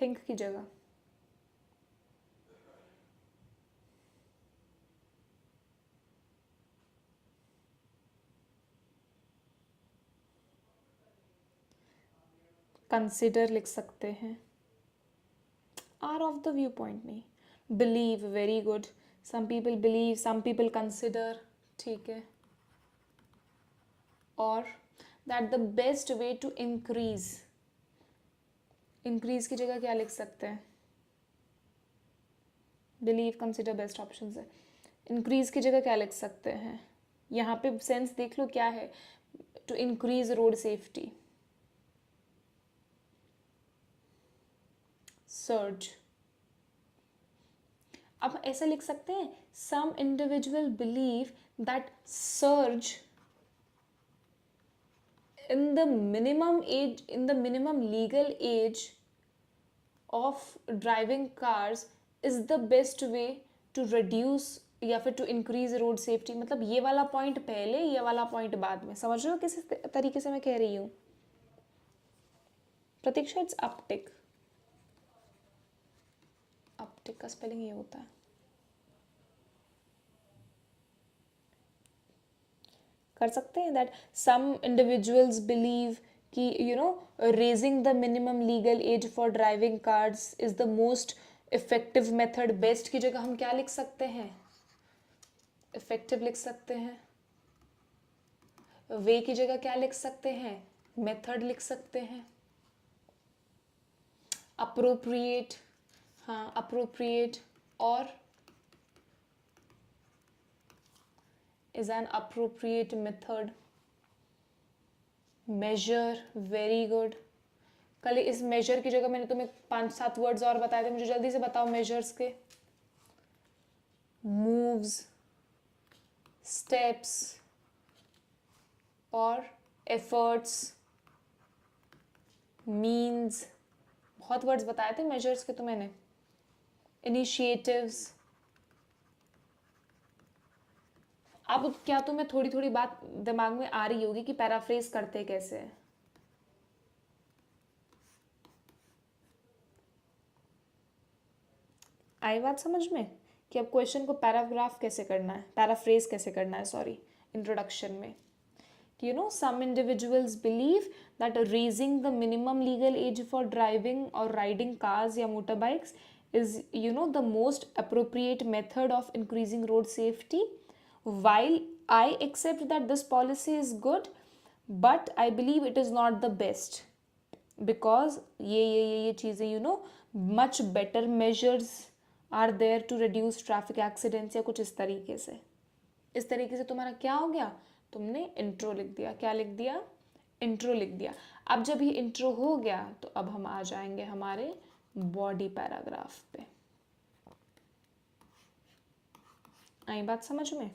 थिंक की जगह कंसिडर लिख सकते हैं. Are of the view point नहीं. Believe, very good. Some people believe, some people consider. ठीक है. और that the best way to increase. Increase की जगह क्या लिख सकते हैं. बिलीव, कंसिडर बेस्ट ऑप्शन है. इंक्रीज की जगह क्या लिख सकते हैं. यहाँ पे सेंस देख लो क्या है. To increase road safety. Surge. अब ऐसा लिख सकते हैं, some individual believe that surge in the minimum legal age of driving cars is the best way to reduce या फिर टू इंक्रीज रोड सेफ्टी. मतलब ये वाला पॉइंट पहले, ये वाला पॉइंट बाद में. समझ रहे हो किस तरीके से मैं कह रही हूँ. Pratiksha, it's uptick. अपटिक का स्पेलिंग ये होता है. कर सकते हैं दैट सम इंडिविजुअल्स बिलीव कि raising the minimum legal age for driving cars is the most effective method. Best की जगह हम क्या लिख सकते हैं. इफेक्टिव लिख सकते हैं. वे की जगह क्या लिख सकते हैं. मेथड लिख सकते हैं. अप्रोप्रिएट. हाँ, अप्रोप्रिएट. और is an appropriate method. Measure, very good. कल इस मेजर की जगह मैंने तुम्हें 5-7 वर्ड्स और बताए थे, मुझे जल्दी से बताओ मेजर्स के। मूव्स, स्टेप्स और एफर्ट्स, मीन्स, बहुत वर्ड्स बताए थे मेजर्स के तो मैंने। इनिशिएटिव्स। अब क्या तुम्हें थोड़ी थोड़ी बात दिमाग में आ रही होगी कि पैराफ्रेज करते कैसे हैं? आई बात समझ में कि अब क्वेश्चन को पैराग्राफ कैसे करना है, पैराफ्रेज कैसे करना है, सॉरी, इंट्रोडक्शन में। You know, some individuals believe that raising the minimum legal age for driving or riding cars या motorbikes is, the most appropriate method of increasing road safety. While I accept that this policy is good, but I believe it is not the best because ये चीज़ें much better measures are there to reduce traffic accidents या कुछ इस तरीके से। इस तरीके से तुम्हारा क्या हो गया, तुमने इंट्रो लिख दिया। क्या लिख दिया? इंट्रो लिख दिया। अब जब ये इंट्रो हो गया तो अब हम आ जाएंगे हमारे बॉडी पैराग्राफ पे। आई बात समझ में?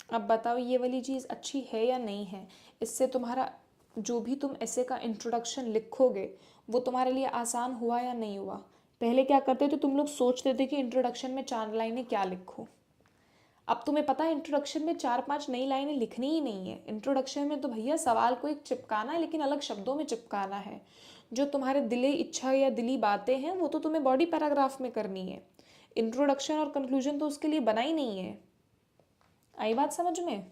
अब बताओ ये वाली चीज़ अच्छी है या नहीं है? इससे तुम्हारा जो भी तुम ऐसे का इंट्रोडक्शन लिखोगे वो तुम्हारे लिए आसान हुआ या नहीं हुआ? पहले क्या करते थे तुम लोग, सोचते थे कि इंट्रोडक्शन में 4 लाइनें क्या लिखूं। अब तुम्हें पता है इंट्रोडक्शन में 4-5 नई लाइनें लिखनी ही नहीं है। इंट्रोडक्शन में तो भैया सवाल को एक चिपकाना है, लेकिन अलग शब्दों में चिपकाना है। जो तुम्हारे दिली इच्छा या दिली बातें हैं वो तो तुम्हें बॉडी पैराग्राफ में करनी है। इंट्रोडक्शन और कंक्लूजन तो उसके लिए बना ही नहीं है। आई बात समझ में?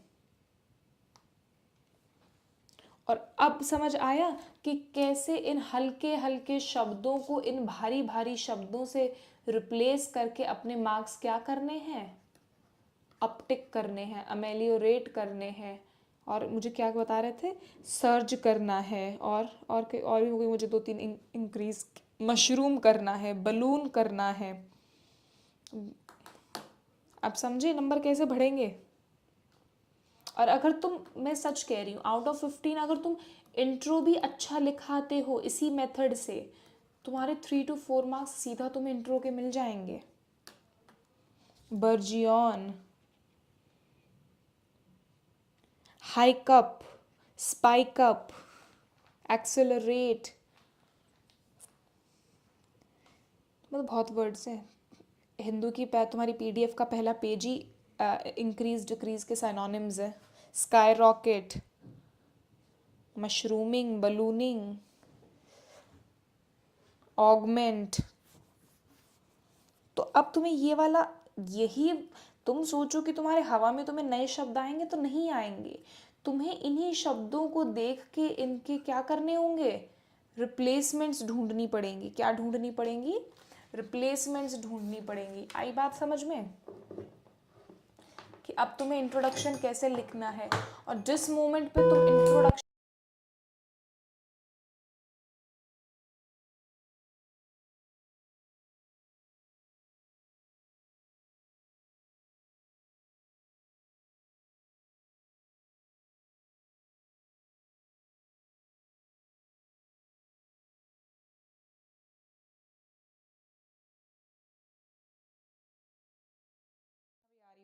और अब समझ आया कि कैसे इन हल्के हल्के शब्दों को इन भारी भारी शब्दों से रिप्लेस करके अपने मार्क्स क्या करने हैं, अपटिक करने हैं, अमेलियोरेट करने हैं। और मुझे क्या बता रहे थे, सर्ज करना है, और भी हो गई मुझे 2-3 इंक्रीज, मशरूम करना है, बलून करना है। अब समझे नंबर कैसे बढ़ेंगे? और अगर तुम, मैं सच कह रही हूँ, आउट ऑफ 15 अगर तुम इंट्रो भी अच्छा लिखाते हो इसी मेथड से, तुम्हारे 3 to 4 मार्क्स सीधा तुम्हें इंट्रो के मिल जाएंगे। Burgeon, hike up, spike up, accelerate, मतलब बहुत वर्ड्स हैं। हिंदू की तुम्हारी पीडीएफ का पहला पेज ही इंक्रीज डिक्रीज के साइनोनिम्स है। Sky rocket, mushrooming, ballooning, augment. तो अब तुम्हें ये वाला, यही तुम सोचो कि तुम्हारे हवा में तुम्हें नए शब्द आएंगे, तो नहीं आएंगे। तुम्हें इन्हीं शब्दों को देख के इनके क्या करने होंगे, रिप्लेसमेंट्स ढूंढनी पड़ेंगी। क्या ढूंढनी पड़ेंगी? रिप्लेसमेंट्स ढूंढनी पड़ेंगी। आई बात समझ में कि अब तुम्हें इंट्रोडक्शन कैसे लिखना है, और जिस मोमेंट पे तुम इंट्रोडक्शन,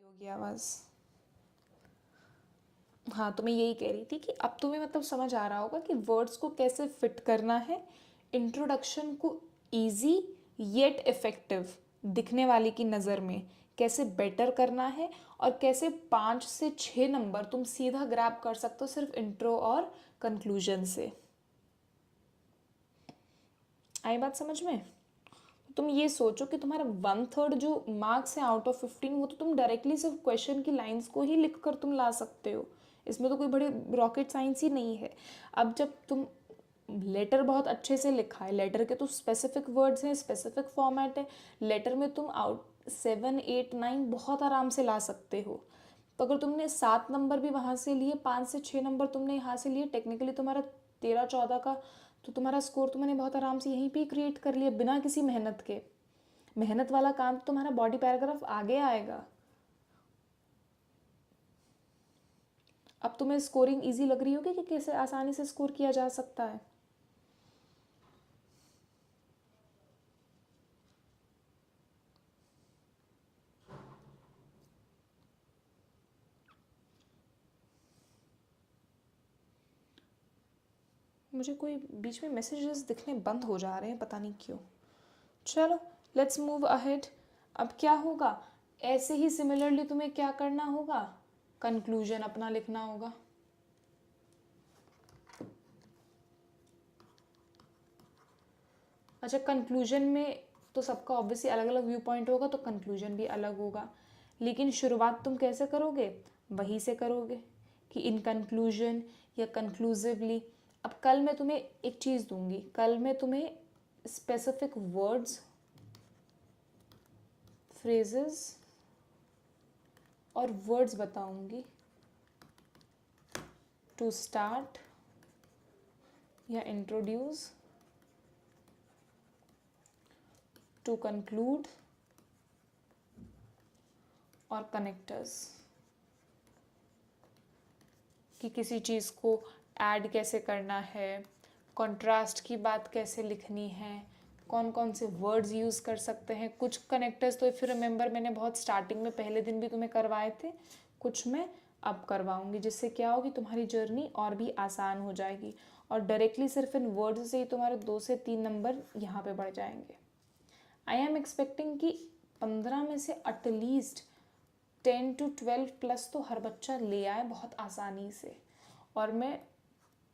होगी आवाज़। हाँ, तो मैं यही कह रही थी कि अब तुम्हें मतलब समझ आ रहा होगा कि वर्ड्स को कैसे फिट करना है, इंट्रोडक्शन को इजी येट इफ़ेक्टिव दिखने वाले की नज़र में कैसे बेटर करना है, और कैसे 5 से 6 नंबर तुम सीधा ग्रैब कर सकते हो सिर्फ इंट्रो और कंक्लूजन से। आई बात समझ में? तुम ये सोचो कि तुम्हारा 1/3 जो मार्क्स है आउट ऑफ 15, वो तो तुम डायरेक्टली सिर्फ क्वेश्चन की लाइंस को ही लिख कर तुम ला सकते हो। इसमें तो कोई बड़े रॉकेट साइंस ही नहीं है। अब जब तुम लेटर बहुत अच्छे से लिखा है, लेटर के तो स्पेसिफिक वर्ड्स हैं, स्पेसिफिक फॉर्मेट है, लेटर में तुम 7, 8, 9 बहुत आराम से ला सकते हो। तो अगर तुमने 7 नंबर भी वहाँ से लिए, 5 से 6 नंबर तुमने यहाँ से लिए, टेक्निकली तुम्हारा 13-14 का तो तुम्हारा स्कोर तुमने बहुत आराम से यहीं पे क्रिएट कर लिया बिना किसी मेहनत के। मेहनत वाला काम तो तुम्हारा बॉडी पैराग्राफ आगे आएगा। अब तुम्हें स्कोरिंग इजी लग रही होगी कि कैसे आसानी से स्कोर किया जा सकता है। मुझे कोई बीच में मैसेजेस दिखने बंद हो जा रहे हैं, पता नहीं क्यों। चलो लेट्स मूव अहेड। अब क्या होगा, ऐसे ही सिमिलरली तुम्हें क्या करना होगा, कंक्लूजन अपना लिखना होगा। अच्छा, कंक्लूजन में तो सबका ऑब्वियसली अलग अलग व्यू पॉइंट होगा, तो कंक्लूजन भी अलग होगा, लेकिन शुरुआत तुम कैसे करोगे, वहीं से करोगे कि इन कंक्लूजन या कंक्लूसिवली। अब कल मैं तुम्हें एक चीज़ दूंगी, कल मैं तुम्हें स्पेसिफिक वर्ड्स, फ्रेजेस और वर्ड्स बताऊंगी टू स्टार्ट या इंट्रोड्यूस, टू कंक्लूड और कनेक्टर्स, कि किसी चीज़ को ऐड कैसे करना है, कंट्रास्ट की बात कैसे लिखनी है, कौन कौन से वर्ड्स यूज़ कर सकते हैं। कुछ कनेक्टर्स तो फिर रिमेंबर मैंने बहुत स्टार्टिंग में पहले दिन भी तुम्हें करवाए थे, कुछ मैं अब करवाऊंगी, जिससे क्या होगी तुम्हारी जर्नी और भी आसान हो जाएगी और डायरेक्टली सिर्फ इन वर्ड्स से ही तुम्हारे 2 से 3 नंबर यहाँ पे बढ़ जाएंगे। आई एम एक्सपेक्टिंग कि 15 में से एटलीस्ट 10 to 12 प्लस तो हर बच्चा ले आए बहुत आसानी से। और मैं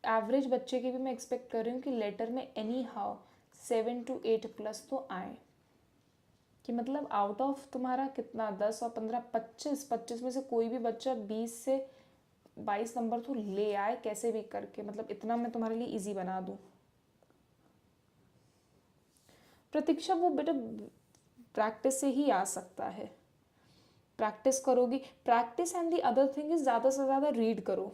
एवरेज बच्चे की भी मैं एक्सपेक्ट कर रही हूँ कि लेटर में एनी हाउ 7 to 8 प्लस तो आए, कि मतलब आउट ऑफ तुम्हारा कितना 10 और 15 25 में से कोई भी बच्चा 20 से 22 नंबर तो ले आए कैसे भी करके, मतलब इतना मैं तुम्हारे लिए इजी बना दूँ। प्रतीक्षा वो बेटा प्रैक्टिस से ही आ सकता है, प्रैक्टिस करोगी। Practice and the other thing is ज़्यादा से ज़्यादा रीड करो।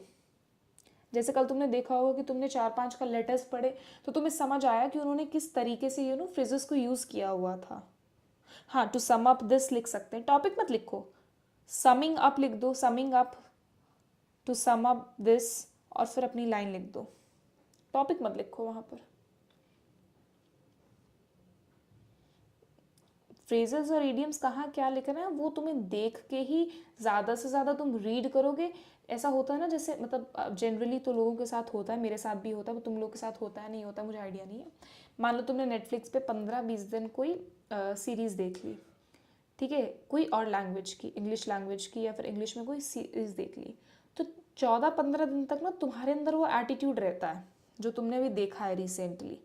जैसे कल तुमने देखा होगा कि तुमने 4-5 का लेटर्स पढ़े तो तुम्हें समझ आया कि उन्होंने किस तरीके से फ्रेजेस को यूज़ किया हुआ था। हाँ, टू सम अप दिस लिख सकते हैं, टॉपिक मत लिखो, समिंग अप लिख दो, summing up to sum up this, और फिर अपनी लाइन लिख दो, टॉपिक मत लिखो वहाँ पर। फ्रेजेस और इडियम्स कहाँ क्या लिखना है वो तुम्हें देख के ही ज़्यादा से ज़्यादा तुम रीड करोगे। ऐसा होता है ना, जैसे मतलब जनरली तो लोगों के साथ होता है, मेरे साथ भी होता है, वो तुम लोग के साथ होता है नहीं होता मुझे आइडिया नहीं है। मान लो तुमने नेटफ्लिक्स पे 15-20 दिन कोई सीरीज़ देख ली, ठीक है, कोई और लैंग्वेज की, इंग्लिश लैंग्वेज की, या फिर इंग्लिश में कोई सीरीज़ देख ली, तो 14-15 दिन तक ना तुम्हारे अंदर वो एटीट्यूड रहता है जो तुमने अभी देखा है रिसेंटली।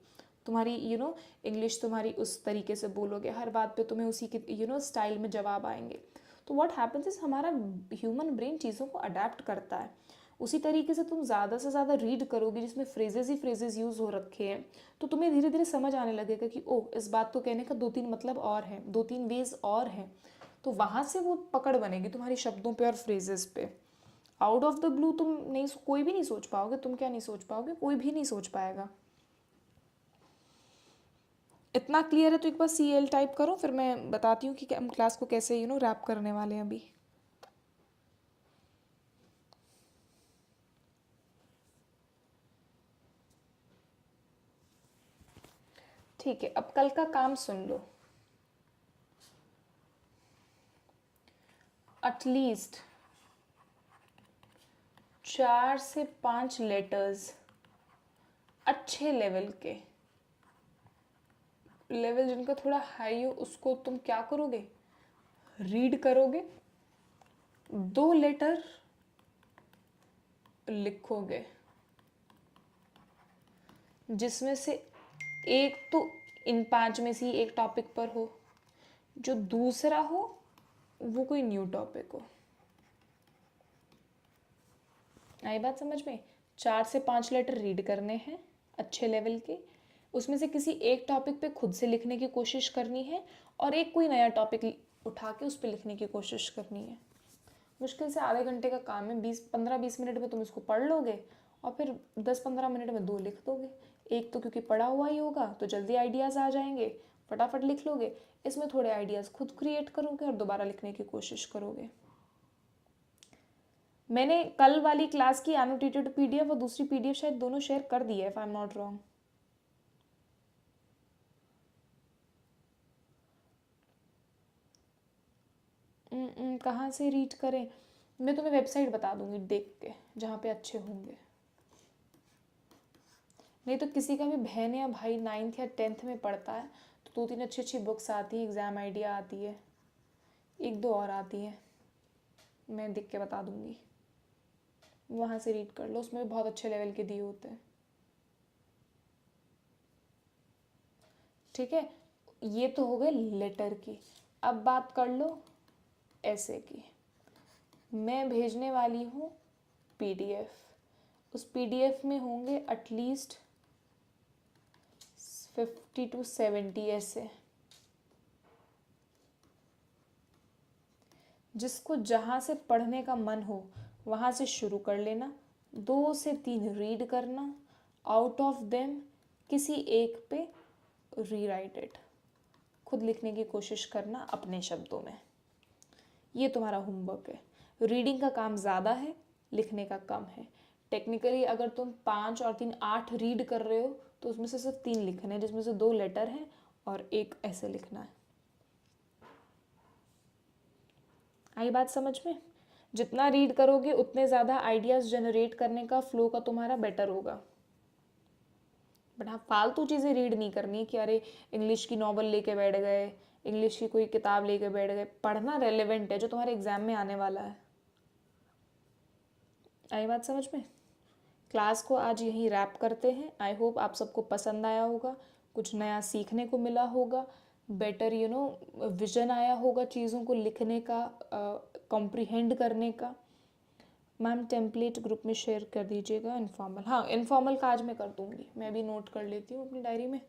तुम्हारी इंग्लिश तुम्हारी उस तरीके से बोलोगे, हर बात पे तुम्हें उसी के स्टाइल में जवाब आएंगे। तो व्हाट हैपन्स इज हमारा ह्यूमन ब्रेन चीज़ों को अडेप्ट करता है। उसी तरीके से तुम ज़्यादा से ज़्यादा रीड करोगे जिसमें फ्रेजेस ही फ्रेजेस यूज़ हो रखे हैं, तो तुम्हें धीरे धीरे समझ आने लगेगा कि ओह, इस बात को कहने का 2-3 मतलब और हैं, 2-3 वेज और हैं। तो वहाँ से वो पकड़ बनेगी तुम्हारी शब्दों पे और फ्रेजेस पे। आउट ऑफ द ब्लू तुम नहीं, कोई भी नहीं सोच पाओगे। तुम क्या नहीं सोच पाओगे, कोई भी नहीं सोच पाएगा। इतना क्लियर है तो एक बार CL टाइप करो, फिर मैं बताती हूँ कि हम क्लास को कैसे रैप करने वाले हैं अभी। ठीक है, अब कल का काम सुन लो। एटलीस्ट 4 से 5 लेटर्स अच्छे लेवल के, लेवल जिनका थोड़ा हाई हो, उसको तुम क्या करोगे, रीड करोगे, 2 लेटर लिखोगे, जिसमें से एक तो इन 5 में से ही एक टॉपिक पर हो, जो दूसरा हो वो कोई न्यू टॉपिक हो। आई बात समझ में? 4 से 5 लेटर रीड करने हैं अच्छे लेवल के, उसमें से किसी एक टॉपिक पे खुद से लिखने की कोशिश करनी है, और एक कोई नया टॉपिक उठा के उस पर लिखने की कोशिश करनी है। मुश्किल से आधे घंटे का काम है, 15-20 मिनट में तुम इसको पढ़ लोगे और फिर 10-15 मिनट में 2 लिख दोगे। एक तो क्योंकि पढ़ा हुआ ही होगा तो जल्दी आइडियाज़ आ जाएंगे, फटाफट लिख लोगे। इसमें थोड़े आइडियाज़ खुद क्रिएट करोगे और दोबारा लिखने की कोशिश करोगे। मैंने कल वाली क्लास की एनोटेटेड पीडीएफ और दूसरी पीडीएफ शायद दोनों शेयर कर दी है, if I am not wrong. कहाँ से रीड करें? मैं तुम्हें वेबसाइट बता दूंगी देख के, जहाँ पे अच्छे होंगे। नहीं तो किसी का भी बहन या भाई 9th या 10th में पढ़ता है तो 2-3 अच्छी अच्छी बुक्स आती हैं, एग्ज़ाम आइडिया आती है, 1-2 और आती हैं, मैं देख के बता दूंगी, वहाँ से रीड कर लो, उसमें भी बहुत अच्छे लेवल के दिए होते हैं। ठीक है, ये तो हो गए लेटर की। अब बात कर लो ऐसे की। मैं भेजने वाली हूँ पीडीएफ, उस पीडीएफ में होंगे एटलीस्ट 50 to 70 ऐसे, जिसको जहाँ से पढ़ने का मन हो वहाँ से शुरू कर लेना, 2 से 3 रीड करना, आउट ऑफ देम किसी एक पे रीराइट इट, खुद लिखने की कोशिश करना अपने शब्दों में। ये तुम्हारा होमवर्क है। रीडिंग का काम ज़्यादा है, लिखने का कम है। टेक्निकली अगर तुम 5 और 3 8 रीड कर रहे हो तो उसमें से सिर्फ 3 लिखने हैं, जिसमें से 2 लेटर हैं और 1 ऐसे लिखना है। आई बात समझ में? जितना रीड करोगे उतने ज़्यादा आइडियाज़ जनरेट करने का फ्लो का तुम्हारा बेटर होगा। बट हाँ, फालतू चीज़ें रीड नहीं करनी कि अरे इंग्लिश की नॉवल लेके बैठ गए, इंग्लिश की कोई किताब लेके बैठ गए। पढ़ना रेलेवेंट है, जो तुम्हारे एग्जाम में आने वाला है। आई बात समझ में? क्लास को आज यहीं रैप करते हैं। आई होप आप सबको पसंद आया होगा, कुछ नया सीखने को मिला होगा, बेटर विजन आया होगा चीज़ों को लिखने का, कॉम्प्रिहेंड करने का। मैम टेम्पलेट ग्रुप में शेयर कर दीजिएगा इनफॉर्मल। हाँ, इनफॉर्मल का आज मैं कर दूँगी, मैं भी नोट कर लेती हूँ अपनी डायरी में,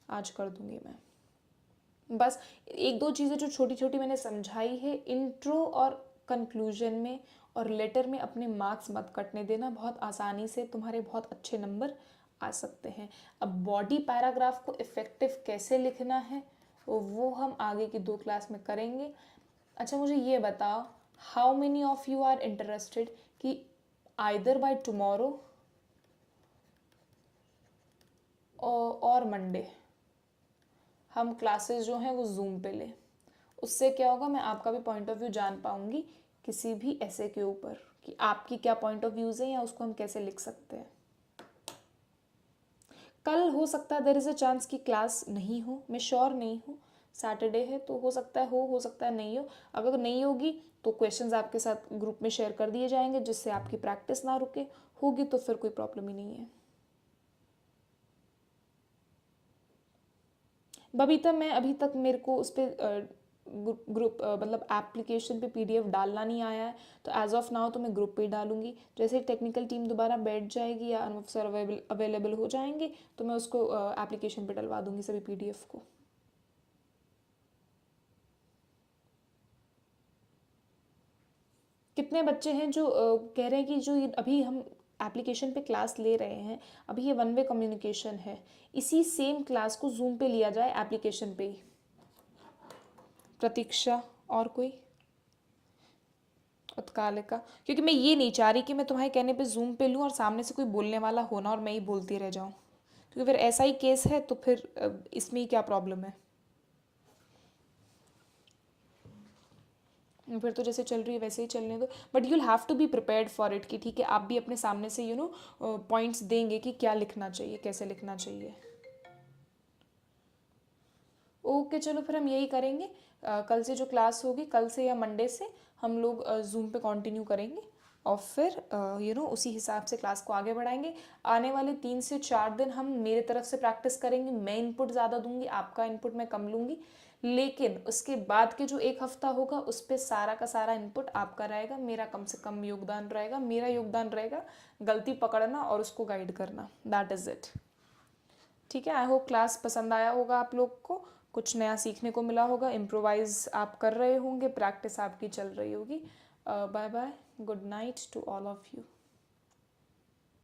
आज कर दूँगी मैं। बस 1-2 चीज़ें जो छोटी छोटी मैंने समझाई है, इंट्रो और कंक्लूजन में और लेटर में अपने मार्क्स मत कटने देना, बहुत आसानी से तुम्हारे बहुत अच्छे नंबर आ सकते हैं। अब बॉडी पैराग्राफ को इफ़ेक्टिव कैसे लिखना है वो हम आगे की 2 क्लास में करेंगे। अच्छा, मुझे ये बताओ, how many of you are interested कि आइदर बाय टुमारो और मंडे हम क्लासेस जो हैं वो जूम पे लें? उससे क्या होगा, मैं आपका भी पॉइंट ऑफ व्यू जान पाऊंगी किसी भी ऐसे के ऊपर कि आपकी क्या पॉइंट ऑफ व्यूज़ है या उसको हम कैसे लिख सकते हैं। कल हो सकता है देयर इज़ अ चांस कि क्लास नहीं हो, मैं श्योर नहीं हूँ। सैटरडे है तो हो सकता है हो सकता है नहीं हो। अगर नहीं होगी तो क्वेश्चंस आपके साथ ग्रुप में शेयर कर दिए जाएंगे, जिससे आपकी प्रैक्टिस ना रुके। होगी तो फिर कोई प्रॉब्लम ही नहीं है। बबीता, मैं अभी तक मेरे को उस पर ग्रुप मतलब एप्लीकेशन पे पीडीएफ डालना नहीं आया है, तो एज ऑफ नाउ तो मैं ग्रुप पे ही डालूंगी। जैसे टेक्निकल टीम दोबारा बैठ जाएगी या अनुभव सर अवेलेबल हो जाएंगे तो मैं उसको एप्लीकेशन पे डलवा दूंगी सभी पीडीएफ को। कितने बच्चे हैं जो कह रहे हैं कि जो अभी हम एप्लीकेशन पे क्लास ले रहे हैं, अभी ये 1 वे कम्युनिकेशन है, इसी सेम क्लास को जूम पे लिया जाए एप्लीकेशन पे ही? प्रतीक्षा और कोई? उत्कालिका, क्योंकि मैं ये नहीं चाह रही कि मैं तुम्हारे कहने पे जूम पे लूँ और सामने से कोई बोलने वाला हो ना और मैं ही बोलती रह जाऊँ, क्योंकि फिर ऐसा ही केस है तो फिर इसमें ही क्या प्रॉब्लम है। फिर तो जैसे चल रही है वैसे ही चलने दो, but you'll have to be prepared for it कि ठीक है आप भी अपने सामने से पॉइंट्स देंगे कि क्या लिखना चाहिए, कैसे लिखना चाहिए। ओके चलो फिर हम यही करेंगे। कल से जो क्लास होगी, कल से या मंडे से हम लोग जूम पे कंटिन्यू करेंगे और फिर उसी हिसाब से क्लास को आगे बढ़ाएंगे। आने वाले 3 से 4 दिन हम मेरे तरफ से प्रैक्टिस करेंगे, मैं इनपुट ज़्यादा दूंगी, आपका इनपुट मैं कम लूँगी। लेकिन उसके बाद के जो 1 हफ्ता होगा उस पर सारा का सारा इनपुट आपका रहेगा, मेरा कम से कम योगदान रहेगा। मेरा योगदान रहेगा गलती पकड़ना और उसको गाइड करना। That is it. ठीक है, आई होप क्लास पसंद आया होगा आप लोग को, कुछ नया सीखने को मिला होगा, इम्प्रोवाइज आप कर रहे होंगे, प्रैक्टिस आपकी चल रही होगी। Bye bye, good night to all of you.